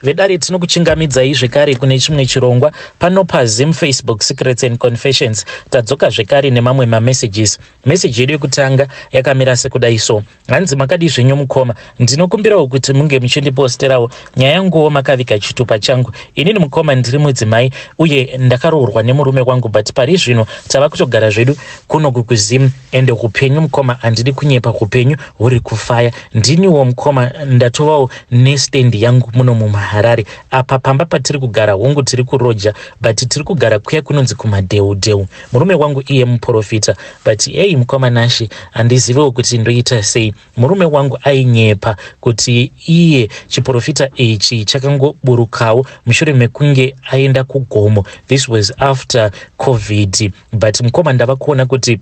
vedare tinokuchingamidzai zvekare kune chimwe chirongwa pano paZim Facebook Secrets and Confessions. Tadzoka zvekare nemamwe mamessages. Message yedu yekutanga yakamira sekudai so: hanzi makadi zvenyu mukoma, ndinokumbirawo kuti munge muchindiposterawo nyaya yanguwo makavika chitupa changu. Inini mukoma ndiri mudzimai uye ndakaroorwa nemurume wangu, but pari zvino tava kutogara zvedu kuno kukuZim, ende upenyu mukoma handidi kunyepa, upenyu huri kufaya. Ndiniwo mukoma ndatovawo nestendi yangu muno mumaharare. Apa pamba patiri kugara hongu tiri kuroja, but tiri kugara kuya kunonzi kumadheudheu. Murume wangu iye muprofita, but ei mukoma Nashi handizivewo kuti ndoita sei. Murume wangu ainyepa kuti iye chiprofita ichi chakangoburukawo mushure mekunge aenda kugomo. This was after COVID, but mukoma ndava kuona kuti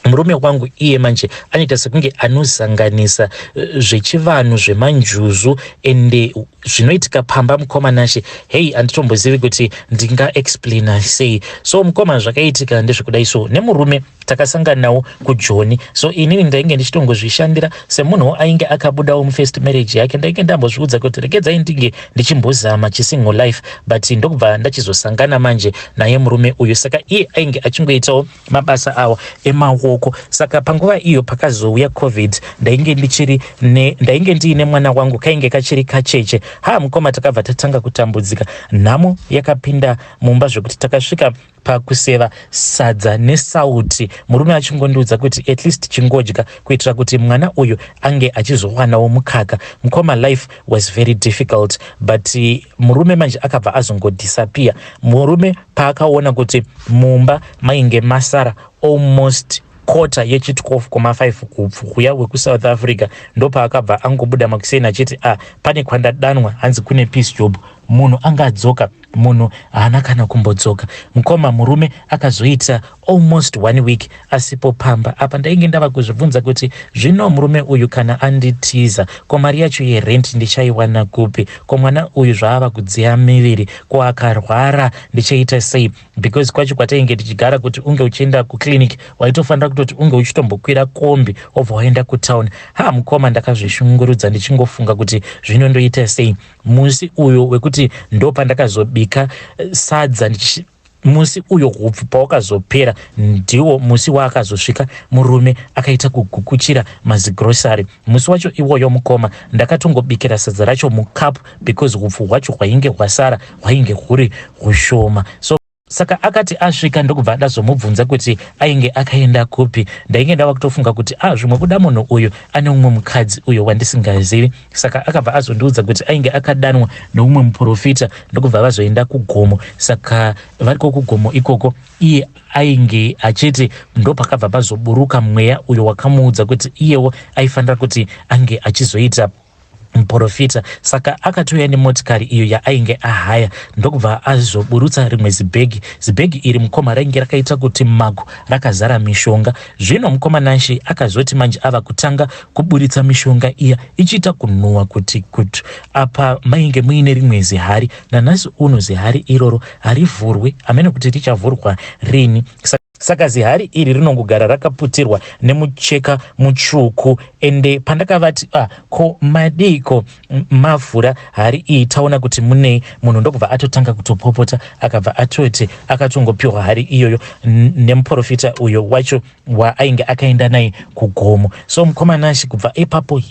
murume wangu iye manje anoita sekunge anozanganisa zvechivanhu zvemanjuzu ende zvinoitika pamba mukoma Nashi. Hei, handitombozivi kuti ndingaexplaina sei. So mukoma zvakaitika ndezvekudai so: nemurume takasangana nawo kuJoni. So inini ndainge ndichitongozvishandira semunhu ainge akabudawo mufirst marriage yake. Ndainge ndambozviudza kuti regedzai ndinge ndichimbozama chisingle life, but ndokubva ndachizosangana manje naye murume uyu. Saka iye ainge achingoitawo mabasa awo emaoko. Saka panguva iyo pakazouya COVID, ndainge ndiine mwana wangu kainge kachiri kacheche. Mukoma takabva tatanga kutambudzika. Nhamo yakapinda mumba zvokuti takasvika pakuseva sadza nesauti, murume achingondiudza kuti at least chingodya kuitira kuti mwana uyu ange achizowanawo mukaka. Mukoma, life was very difficult, but murume manje akabva azongodisappear. Murume paakaona kuti mumba mainge masara almost kota yechi12.5 kuya wekuSouth Africa, ndopa akabva angobuda makuseni achiti pane kwandadanwa, hanzi kune peace job, munhu angadzoka, munhu haana kana kumbodzoka. Mukoma, murume akazoita almost 1 week asipo pamba. Apa ndainge ndava kuzvibvunza kuti zvino murume uyu kana anditiza, ko mari yacho yerent ndichaiwana kupi? Ko mwana uyu zvaava kudziya miviri, ko akarwara ndichaita sei? Because kwacho kwatainge tichigara kuti unge uchienda kuclinic waitofanira kutoti unge uchitombokwira kombi obva waenda kutown. Mukoma, ndakazvishungurudza ndichingofunga kuti zvino ndoita sei. Musi uyo wekuti ndo pandakazobika sadza musi uyo hupfu pawakazopera ndiwo musi waakazosvika murume akaita kugukuchira mazigrosari. Musi wacho iwoyo mukoma ndakatongobikira sadza racho mukapu because hupfu hwacho hwainge hwasara hwainge huri hushoma. Saka akati asvika ndokubva ndazomubvunza kuti ainge akaenda kupi. Ndainge ndava kutofunga kuti zvimwe kuda munhu uyu ane umwe mukadzi uyo wandisingazivi. Saka akabva azondiudza kuti ainge akadanwa neumwe muprofita ndokubva vazoenda kugomo. Saka variko kugomo ikoko iye ainge achiti ndo pakabva pazoburuka mweya uyo wakamuudza kuti iyewo aifanira kuti ange achizoita muprofita. Saka akatouya nemotikari iyo yaainge ahaya ndokubva azoburutsa rimwe zibhegi iri mukoma rainge rakaita kuti mago rakazara mishonga. Zvino mukoma Nashi akazoti manje ava kutanga kuburitsa mishonga iya ichiita kunhuhwa kuti apa mainge muine rimwe zihari. Nanhasi uno zihari iroro harivhurwi, amene kuti richavhurwa rini. Saka zihari iri rinongogara rakaputirwa nemucheka mutsvuku. Ende pandakavati ko madiko mavhura hari iyi taona kuti munei, munhu ndokubva atotanga kutopopota akabva atoti akatongopiwa hari iyoyo nemuprofita uyo wacho waainge akaenda naye kugomo. So mukoma Nashi kubva ipapo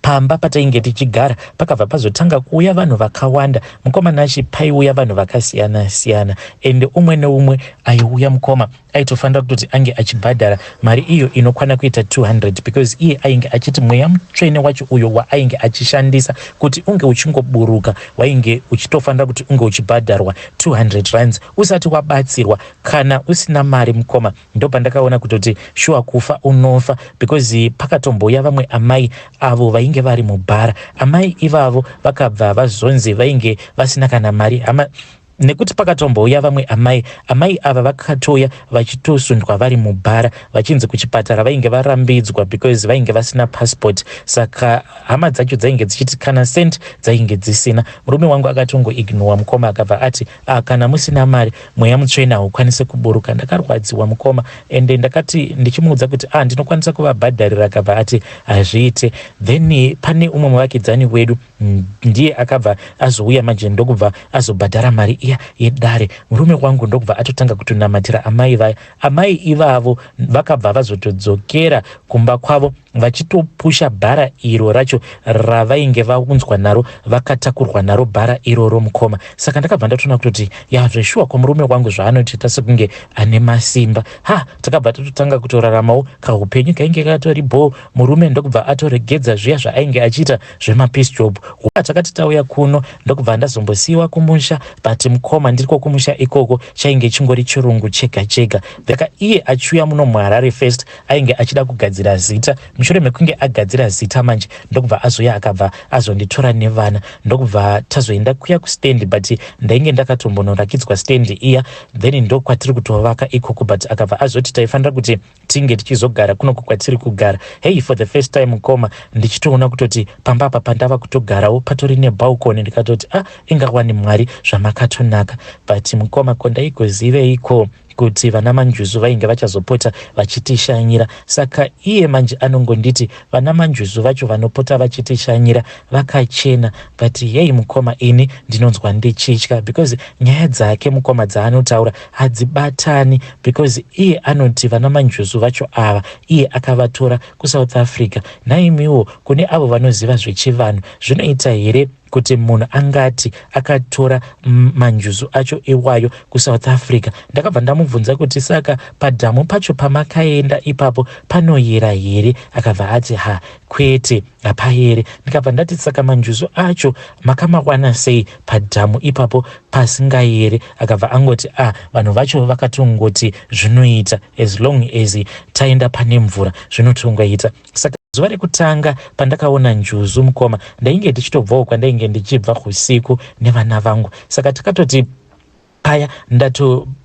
pamba patainge tichigara pakabva pazotanga kuuya vanhu vakawanda. Mukoma Nashi paiuya vanhu vakasiyana siyana, ende umwe neumwe aiuya mukoma aitofanira kutoti ange achibhadhara mari iyo inokwana kuita 200 because iye ainge achiti mweya mutsvene wacho uyo waainge achishandisa kuti unge uchingoburuka wainge uchitofanira kuti unge uchibhadharwa 200 rands usati wabatsirwa. Kana usina mari mukoma, ndopandakaona kutoti shuwa kufa unofa, because pakatomboya vamwe amai avo vainge vari mubhara. Amai ivavo vakabva vazonzi vainge vasina kana mari. Nekuti pakatomboya vamwe amai ava vakatoya vachitosundwa vari mubhara vachinzi kuchipatara vainge varambidzwa because vainge vasina passport. Saka hama dzacho dzainge dzichiti kana sent dzainge dzisina. Murume wangu akatongoignora mukoma akabva ati kana musina mari mweya mutsvene haukwanisi kuburuka. Ndakarwadziwa mukoma, ende ndakati ndichimuudza kuti ndinokwanisa kuvabhadharira, akabva ati hazviite. Then pane umwe muvakidzani wedu ndiye akabva azouya manje ndokubva azobhadhara mari iya yedare. Murume wangu ndokubva atotanga kutonamatira amai vaya. Amai ivavo vakabva vazotodzokera kumba kwavo vachitopusha bhara iro racho ravainge vaunzwa naro, vakatakurwa naro bhara iroro mukoma. Saka ndakabva ndatona kutoti zveshuwa kwamurume wangu zvaanoita sekunge ane masimba. Takabva tatotanga kutoraramawo kaupenyu kainge katoribo. Murume ndokubva atoregedza zviya zvaainge achiita zvemapeace job. Takati tauya kuno ndokubva ndazombosiyiwa kumusha, but mukoma ndiriko kumusha ikoko chainge chingori chirungu chega chega. Veka iye achiuya muno muHarare Fest ainge achida kugadzira zita. Mushure mekunge agadzira zita manje ndokubva azoya akabva azonditora nevana, ndokubva tazoenda kuya kustendi, but ndainge ndakatombonorakidzwa stendi iya, then ndokwatiri kutovaka ikoko, but akabva azoti taifanira kuti tinge tichizogara kunoko kwatiri kugara. Hey, for the first time mukoma ndichitoona kutoti pamba apa pandava kutogarawo patori nebalcony, ndikatoti ingawani Mwari zvamakatonaka. But mukoma kondaigoziveiko kuti vana manjuzu vainge vachazopota vachitishanyira. Saka iye manje anongonditi vana manjuzu vacho vanopota vachitishanyira vakachena. But yei mukoma ini ndinonzwa ndichitya, because nyaya dzake mukoma dzaanotaura hadzibatani, because iye anoti vana manjuzu vacho ava iye akavatora kuSouth Africa. Naimiwo kune avo vanoziva zvechivanhu, zvinoita here kuti munhu angati akatora manjuzu acho iwayo kuSouth Africa? Ndakabva ndamubvunza kuti saka padhamu pacho pamakaenda ipapo panoyera here? Akabva ati kwete, hapayere. Ndikabva ndati saka manjuzu acho makamawana sei padhamu ipapo pasingayere? Akabva angoti vanhu vacho vakatongoti zvinoita, as long as taenda pane mvura zvinotongoita. Saka zuva rekutanga pandakaona njuzu mukoma ndainge ndichitobvawo kwandainge ndichibva usiku nevana vangu. Saka takatoti paya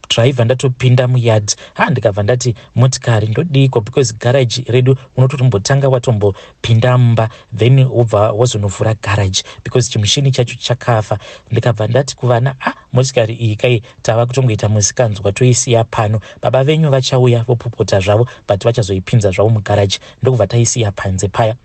driver ndatopinda muyard, ndikabva ndati motikari ndodiko, because garage redu unototombotanga watombopinda mumba then ubva wazonovhura garage because chimushini chacho chakafa. Ndikabva ndati kuvana motikari iyi kai tava kutongoita musikanzwa toisiya pano, baba venyu vachauya vopopota zvavo but vachazoipinza zvavo mugaraji, ndokubva taisiya panze paya.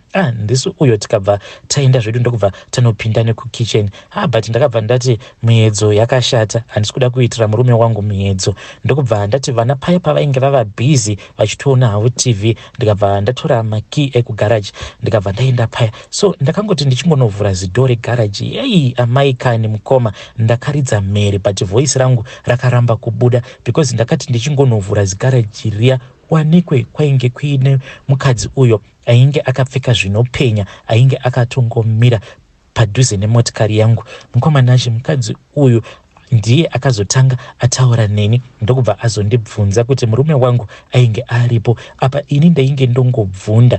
Ndisu uyo tikabva taenda zvedu ndokubva tanopinda nekukitchen. But ndakabva ndati miedzo yakashata, handisi kuda kuitira murume wangu miedzo. Ndokubva ndati vana paya pavainge vava busy vachitoona havo TV, ndikabva ndatora makey ekugaraji ndikabva ndaenda paya. So ndakangoti ndichingonovhura zido regaraji, yei amai kani mukoma ndakaridza mhere, but voice rangu rakaramba kubuda because ndakati ndichingonovhura zigaraji riya wanikwe kwainge kuine mukadzi uyo ainge akapfeka zvinopenya, ainge akatongomira padhuze nemotikari yangu. Mukoma nacho mukadzi uyu ndiye akazotanga ataura neni, ndokubva azondibvunza kuti murume wangu ainge aripo. Apa ini ndainge ndongobvunda.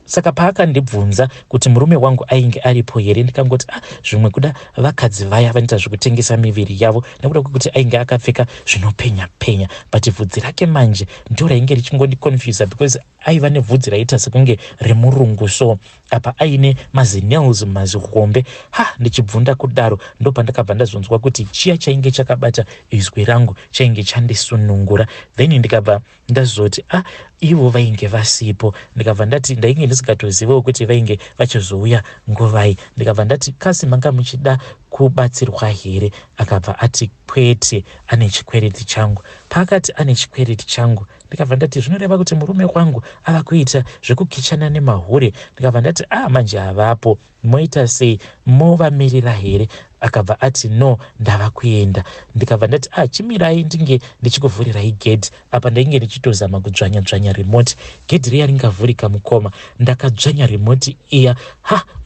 Saka paakandibvunza kuti murume wangu ainge aripo here, ndikangoti zvimwe kuda vakadzi vaya vanoita zvekutengesa miviri yavo, nekuda kwekuti ainge akapfeka zvinopenya penya. But bvudzi rake manje ndio rainge richingondiconfusa because aiva nebvudzi raita sekunge remurungu, so apa aine mazinels mazihombe. Ndichibvunda kudaro ndo pandakabva ndazonzwa kuti chiya chainge chakabata izwi rangu chainge chandisunungura. Then ndikabva ndazoti ivo vainge vasipo. Ndikabva ndati ndainge ndisikatozivawo kuti vainge vachizouya nguvai. Ndikabva ndati kasi manga muchida kubatsirwa here? Akabva ati kwete, ane chikwereti changu. Pakati ane chikwereti changu ndikabva ndati zvinoreva kuti murume wangu ava kuita zvekukichana nemahure. Ndikabva ndati manje havapo, moita sei, movamirira here? Akabva ati no, ndava kuenda. Ndikabva ndati chimirai ndinge ndichikuvhurirai gedhi. Apa ndainge ndichitozama kudzvanya dzvanya remote, gedhi riya ringavhurika mukoma. Ndakadzvanya remote iya,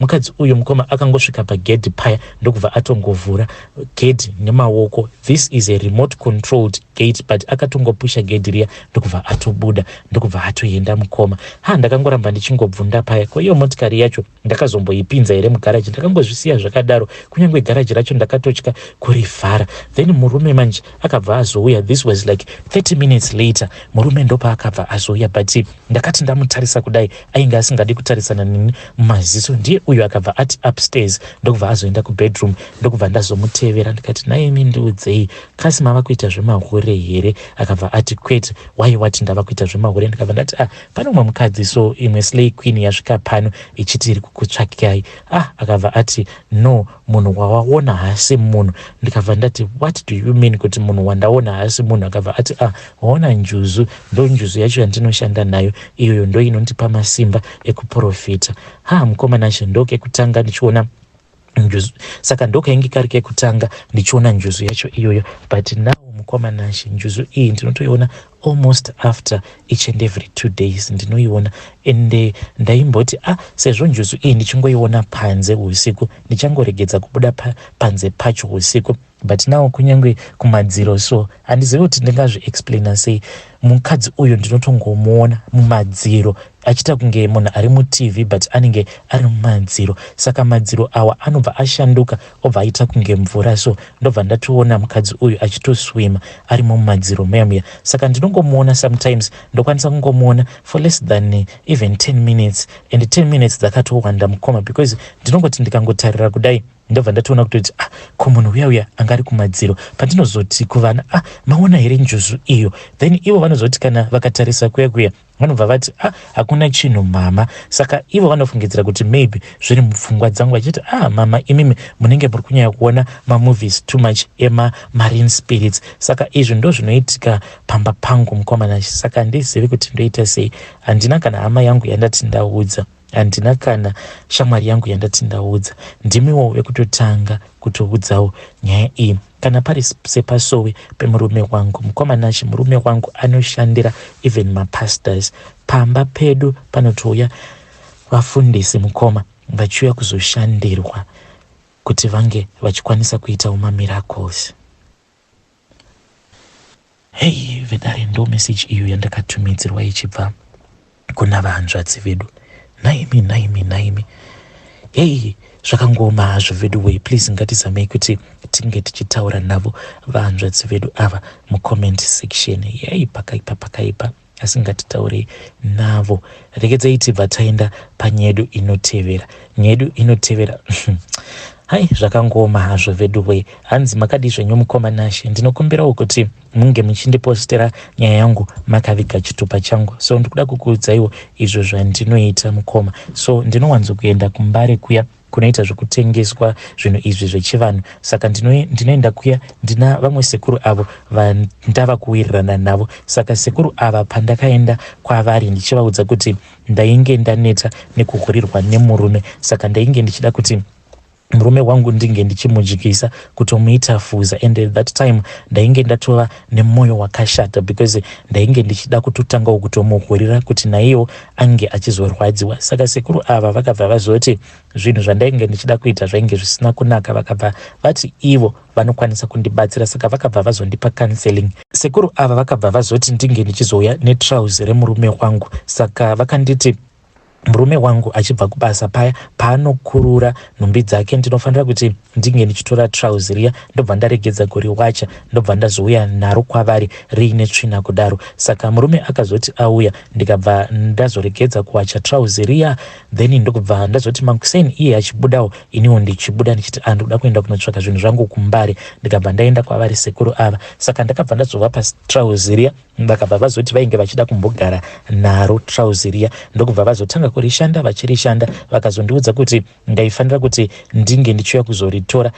mukadzi uyu mukoma akangosvika pagedhi paya ndokubva atongovhura gedhi nemaoko. This is a remote controlled gate, but akatongopusha gedhi riya ndokubva atobuda, ndokubva atoenda mukoma. Ndakangoramba ndichingobvunda paya. Kwa hiyo motikari yacho ndakazomboipinza here mugaraji, ndakangozvisiya zvakadaro, kunyange garaji racho ndakatotya kurivhara. Then murume manje akabva azouya, this was like 30 minutes later. Murume ndopa akabva azouya, but ndakati ndamutarisa kudai ainge asingadi kutarisana neni mumaziso. Ndiye uyu akabva ati upstairs, ndokubva azoenda kubedroom, ndokubva ndazomutevera. Ndikati naimi ndiudzei, kasi mava kuita zvemahure here? Akabva ati kwete, why wati ndava kuita zvemahore ndikabva ndati pane umwe mukadzi so imwe slay queen yasvika pano ichiti iri kukutsvakirai. Akabva ati no, munhu wawaona haasi munhu. Ndikabva ndati what do you mean kuti munhu wandaona haasi munhu? Akabva ati waona njuzu, ndo njuzu yacho yandinoshanda nayo, iyoyo ndo inondipa masimba ekuprofita. Mukomana nacho ndokekutanga ndichiona njuzu, saka ndokainge kari kekutanga ndichiona njuzu yacho iyoyo, but now mukomana nacho njuzu iyi ndinotoiona almost after each and every 2 days ndinoiona. Ende ndaimboti sezvo njuzu iyi ndichingoiona panze usiku ndichangoregedza kubuda panze pacho usiku, but now kunyange kumadziro, so handizivi kuti ndingazviexplaina sei. Mukadzi uyu ndinotongomuona mumadziro achita kunge munhu ari muTV but anenge ari mumadziro, saka madziro awa anobva ashanduka obva aita kunge mvura, so ndobva ndatoona mukadzi uyu achitoswima arimo mumadziro memuya. Saka ndinongomuona sometimes, ndokwanisa kungomuona for less than even 10 minutes, and 10 minutes dzakatowanda mukoma, because ndinongoti ndikangotarira kudai ndobva ndatoona kutoti ko munhu uya angari kumadziro. Pandinozoti kuvana maona here njuzu iyo, then ivo vanozoti kana vakatarisa kuya vanobva vati hakuna chinhu mama. Saka ivo vanofungidzira kuti maybe zviri mupfungwa dzangu, vachiti mama imimi munenge muri kunyanya kuona mamovies too much marine spirits. Saka izvi ndo zvinoitika pamba pangu mukomana. Saka handizivi kuti ndoita sei. Handina kana hama yangu yandati ndaudza, handina kana shamwari yangu yandati ndaudza. Ndimiwo wekutotanga kutoudzawo nyaya iyi. Kana pari sepasowe pemurume wangu mukomana nacho, murume wangu anoshandira even mapastors. Pamba pedu panotouya vafundisi mukoma vachiuya kuzoshandirwa kuti vange vachikwanisa kuita miracles. Vedare ndo message iyo yandakatumidzirwa ichibva kuna vahanzvadzi vedu. Naimi zvakangoma hazvo vedu wei, please ngatizamei kuti tinge tichitaura navo vahanzvadzi vedu ava mucomment section. Pakaipa asi ngatitaurei navo. Regedzai tibva taenda panyedu inotevera. Nyedu inotevera zvakangoma hazvo vedu wei. Hanzi makadi zvenyu mukomana nashe, ndinokumbirawo kuti munge muchindipostera nyaya yangu makaviga chitupa changu, so ndikuda kukuudzaiwo izvo zvandinoita mukoma. So ndinowanzokuenda kumbare kuya kunoita zvekutengeswa zvinhu izvi zvechivanhu, saka ndinoenda kuya ndina vamwe sekuru avo vandava kuwirirana navo. Saka sekuru ava pandakaenda kwavari ndichivaudza kuti ndainge ndaneta nekuhurirwa nemurume, saka ndainge ndichida kuti murume wangu ndinge ndichimudyisa kutomuita fuza, and at that time ndainge ndatova nemwoyo wakashata, because ndainge ndichida kutotangawo kutomuhurira kuti naiwo ange achizorwadziwa. Saka sekuru ava vakabva vazoti zvinhu zvandainge ndichida kuita zvainge zvisina kunaka, vakabva vati ivo vanokwanisa kundibatsira, saka vakabva vazondipa counseling. Sekuru ava vakabva vazoti ndinge ndichizouya netrauzi remurume wangu, saka vakanditi murume wangu achibva kubasa paya paanokurura nhumbi dzake ndinofanira kuti ndinge ndichitora trauzi riya ndobva ndaregedza kuriwacha, ndobva ndazouya naro kwavari riine tsvina kudaro. Saka murume akazoti auya ndikabva ndazoregedza kuwacha trauzi riya, then ndokubva ndazoti makuseni iye achibudawo iniwo ndichibuda ndichiti ndikuda kuenda kunotsvaka zvinhu zvangu kumbare. Ndikabva ndaenda kwavari sekuru ava, saka ndakabva ndazovapa trauzi riya, vakabva vazoti vainge vachida kumbogara naro trauzi riya. Ndokubva vazotanga kurishanda, vachirishanda vakazondiudza kuti ndaifanira kuti ndinge ndichiuya kuzoritora.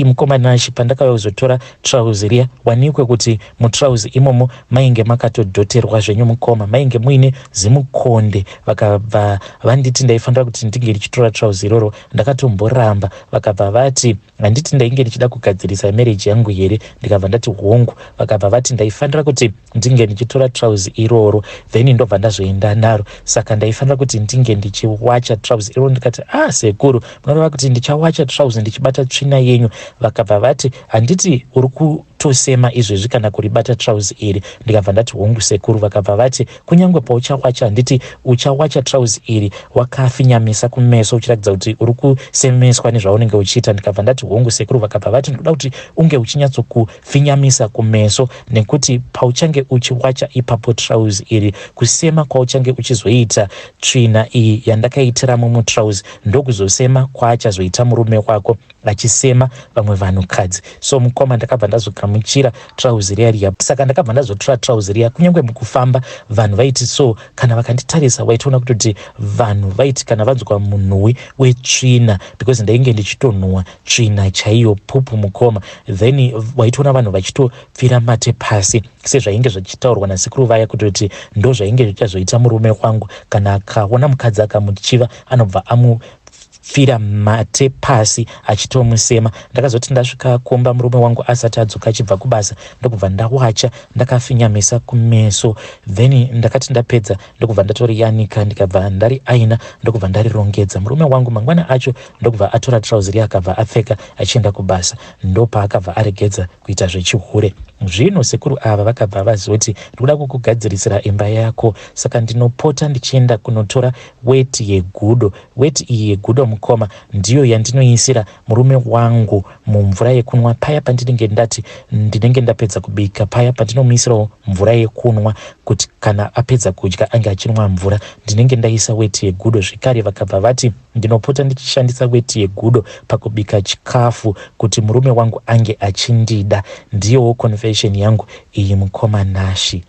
Mukomana nashi, pandakauya kuzotora trauzi riya, wanikwe kuti mutrauzi imomo mainge makatodhoterwa zvenyu mukoma, mainge muine zimukonde. Vakabva vanditi ndaifanira kuti ndinge ndichitora trauzi iroro. Ndakatomboramba, vakabva vati handiti ndainge ndichida kugadzirisa marriage yangu here. Ndikabva ndati hongu. Vakabva vati ndaifanira kuti ndinge ndichitora trauzi iroro, then ndobva ndazoenda naro. Saka ndaifanira kuti ndinge ndichiwacha trauzi iroro. Ndikati sekuru, munoreva kuti ndichawacha trauzi ndichibata tsvina yenyu. Vakabva vati handiti uri kutosema izvezvi kana kuribata trauzi iri. Ndikabva ndati hongu sekuru. Vakabva vati kunyange pauchawacha handiti uchawacha trauzi iri wakafinyamisa kumeso uchiratidza kuti uri kusemeswa nezvaunenge uchiita. Ndikabva ndati hongu sekuru. Vakabva vati ndinoda kuti unge uchinyatsokufinyamisa kumeso, nekuti pauchange uchiwacha ipapo trauzi iri, kusema kwauchange uchizoita tsvina iyi yandakaitiramo mutrauzi ndokuzosema kwaachazoita murume wako. vachisema vamwe vanhukadzi. So mukoma ndakabva ndazogamuchira trouzi riya riya, saka ndakabva ndazotora trouzi riya. Kunyange mukufamba vanhu vaiti so kana vakanditarisa waitoona kutoti vanhu vaiti kana vanzwa munhuwi wetsvina, because ndainge ndichitonhuwa tsvina chaiyo pupu mukoma, then waitoona vanhu vachitopfira mate pasi sezvainge zvichitaurwa nasekuru vaya kutoti ndo zvainge zvichazoita murume wangu kana akaona mukadzi akamuchiva anobva amufira mate pasi achitomusema. Ndakazoti ndasvika kumba murume wangu asati adzoka achibva kubasa, ndokubva ndawacha ndakafinyamisa kumeso, then ndakati ndapedza ndokubva ndatoriyanika ndikabva ndari aina ndokubva ndarirongedza. Murume wangu mangwana acho ndokubva atora trouzi riya akabva apfeka achienda kubasa, ndopaakabva aregedza kuita zvechihure. Zvino sekuru ava vakabva vazoti ndikuda kukugadzirisira imba yako, saka ndinopota ndichienda kunotora weti yegudo. Weti iyi yegudo mukoma ndiyo yandinoisira murume wangu mumvura yekunwa paya pandinenge ndati ndinenge ndapedza kubika, paya pandinomuisirawo mvura yekunwa kuti kana apedza kudya ange achinwa mvura, ndinenge ndaisa weti yegudo. Zvikare vakabva vati ndinopota ndichishandisa weti yegudo pakubika chikafu kuti murume wangu ange achindida. Ndiyowo confession yangu iyi mukoma Nashi.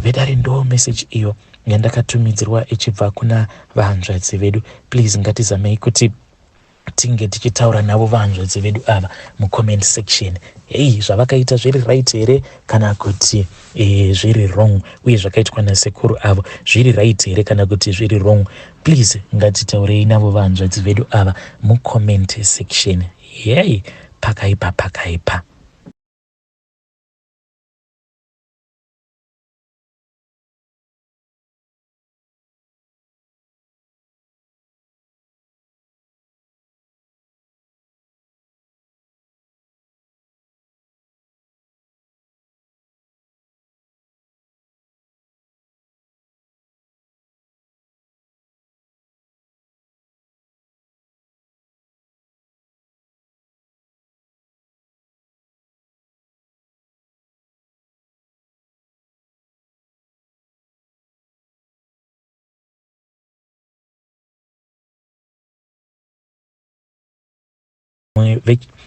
Vedare ndo message iyo yandakatumidzirwa ichibva kuna vahanzvadzi vedu. Please ngatizamei kuti tinge tichitaura navo vahanzvadzi vedu ava mucomment section. Hey, zvavakaita zviri right here kana kuti zviri wrong, uye zvakaitwa nasekuru avo zviri right here kana kuti zviri wrong. Please ngatitaurei navo vahanzvadzi vedu ava mucomment section. Hey, pakaipa.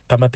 Pamapeto